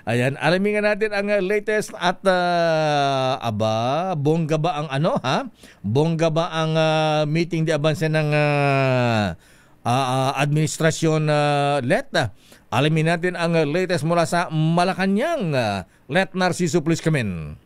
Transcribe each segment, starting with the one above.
Ayan, alamin nga natin ang latest at bongga ba ang Bongga ba ang meeting di abanse ng administrasyon Let? Alamin natin ang latest mula sa Malacanang. Let Narciso, please come in.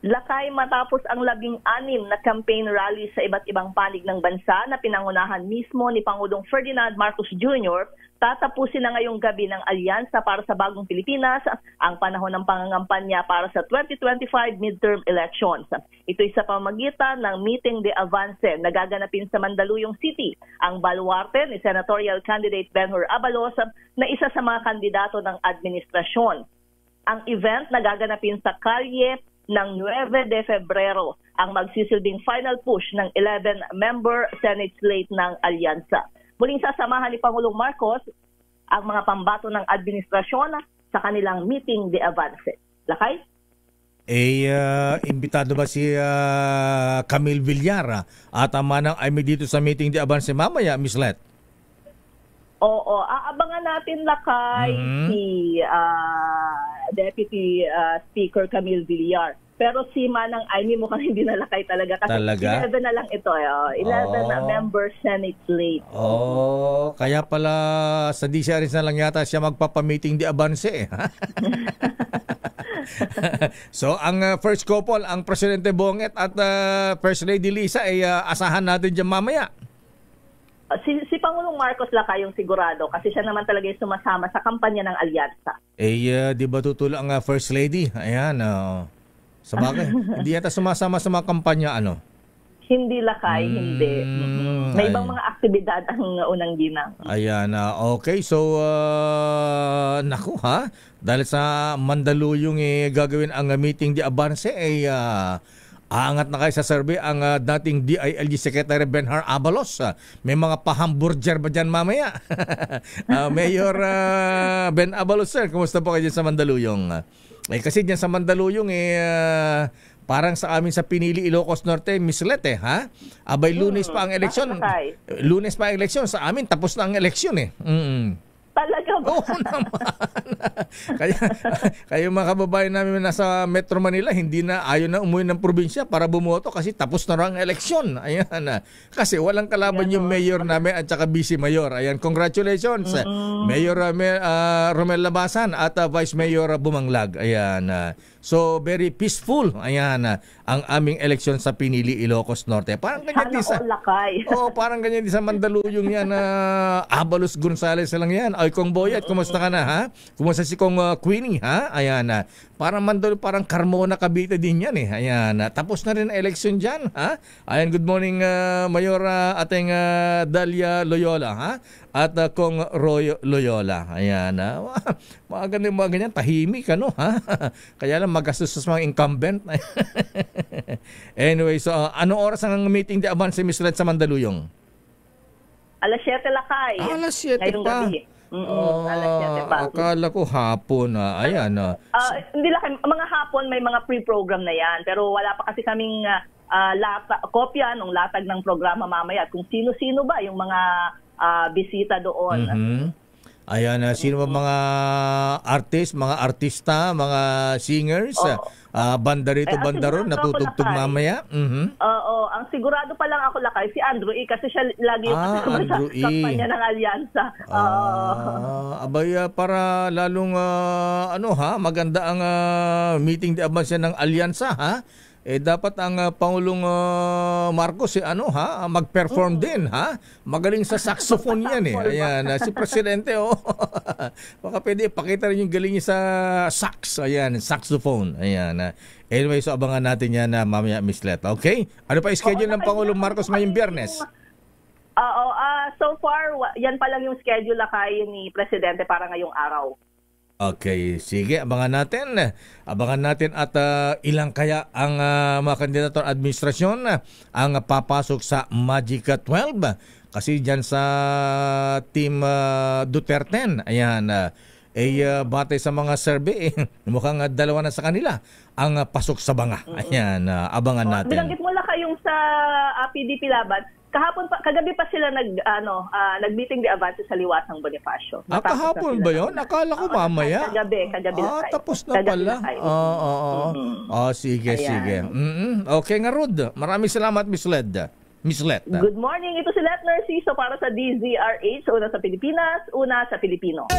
Lakay, matapos ang 16 na campaign rally sa iba't ibang panig ng bansa na pinangunahan mismo ni Pangulong Ferdinand Marcos Jr., tatapusin na ngayong gabi ng Alyansa para sa Bagong Pilipinas ang panahon ng pangangampanya para sa 2025 midterm elections. Ito'y sa pamamagitan ng Meeting de Avance na gaganapin sa Mandaluyong City, ang baluarte ni senatorial candidate Benhur Abalos na isa sa mga kandidato ng administrasyon. Ang event na gaganapin sa Kalye ng 9 de Febrero ang magsisilbing final push ng 11-member Senate slate ng Alyansa. Muling sasamahan ni Pangulong Marcos ang mga pambato ng administrasyon sa kanilang Meeting de Avance. Lakay? Imbitado ba si Camille Villar at manang ay dito sa Meeting de Avance mamaya, Miss Let? Oo, aabangan natin Lakay si Deputy Speaker Camille Villar. Pero si Manang Aimee mukhang hindi nalakay talaga kasi 11 na lang ito. 11 na member Senate slate. Kaya pala sa DCRS na lang yata siya magpapamiting di Avance. So ang first couple, ang Presidente Bonget at First Lady Lisa ay asahan natin dyan mamaya. Si Pangulong Marcos Lakay yung sigurado kasi siya naman talaga yung sumasama sa kampanya ng Alyansa. Di ba tutulo ang First Lady? Ayan, sabagay, hindi yata sumasama sa mga kampanya, Hindi Lakay, hindi. May ibang mga aktibidad ang unang ginang. Ayan, okay. So, naku dahil sa Mandaluyong gagawin ang Meeting de Avance, aangat na kayo sa survey ang dating DILG Secretary Benhur Abalos. May mga pahamburger ba dyan mamaya? Mayor Ben Abalos, sir, kumusta po kayo dyan sa Mandaluyong? Kasi dyan sa Mandaluyong, parang sa amin sa Pinili, Ilocos Norte, Miss Let, Abay, Lunes pa ang eleksyon. Lunes pa ang eleksyon. Sa amin, tapos na ang eleksyon, Talaga ba? Oo naman. Kaya mga kababayan namin nasa Metro Manila, hindi na ayaw na umuwi ng probinsya para bumoto kasi tapos na raw ang eleksyon. Ayan. Kasi walang kalaban yung mayor namin at saka vice mayor. Ayan, congratulations. Mayor Romel Labasan at Vice Mayor Bumanglag. Ayan. So, very peaceful. Ayan, ang aming eleksyon sa Pinili, Ilocos Norte. Parang ganyan din sa parang ganyan din sa Mandaluyong yan. Abalos Gonzales lang yan. Ay, Kong Boyet, kumusta ka na, Kumusta si Kong Queenie, Ayan, parang parang Carmona, Cavite din yan, Ayan, tapos na rin ang eleksyon dyan, Ayan, good morning, Mayor ating Dalia Loyola, At Kong Roy Loyola. Ayan, mga ganyan, tahimik, Kaya lang magastos sa mga incumbent. Anyway, so anong oras ang meeting de Avance, Miss Red, sa Mandaluyong? Alas 7 Lakay. Alas 7 pa. Gabi. Alas 7 pa. Akala ko hapon. Ayan. Hindi Lakay, mga hapon may mga pre-program na yan. Pero wala pa kasi kaming kopya ng latag ng programa mamaya. Kung sino-sino ba yung mga bisita doon. Ayan, sino ba mga artista, mga singers, banda rito, banda ron, natutugtog mamaya? Oo, ang sigurado pa lang ako Lakay, si Andrew E. Kasi siya lagi yung kasama sa kampanya ng Alyansa. Abay, para lalong, maganda ang meeting de Avance ng Alyansa, dapat ang Pangulong Marcos mag-perform din, Magaling sa saxophone yan, Ayan, si Presidente, Baka pwede pakita rin yung galing niya sa sax. Ayan, saxophone. Ayan. Anyway, so abangan natin yan mamaya, Miss Let. Okay? Ano pa schedule ng Pangulong Marcos ngayong Biyernes? So far, yan pa lang yung schedule Lakay ni Presidente para ngayong araw. Okay, sige, abangan natin at ilang kaya ang mga kandidato ng administrasyon ang papasok sa Magic 12 kasi diyan sa team Duterte. Ayan, batay sa mga survey, mukhang dalawa na sa kanila ang pasok sa banga. Ayan, abangan natin. Binanggit mo lang kayong sa PDP Laban, kagabi pa sila nag-meeting de avance sa Liwasang Bonifacio. Natapos na Kahapon sila ba ng- yun? Akala ko mamaya. Kagabi Lakay. Tapos na Kagabi pala. Lakay. Sige, Ayan. sige. Okay nga, Rod. Maraming salamat, Miss Led. Miss Let. Good morning. Ito si Let Narciso para sa DZRH. Una sa Pilipinas, una sa Pilipino.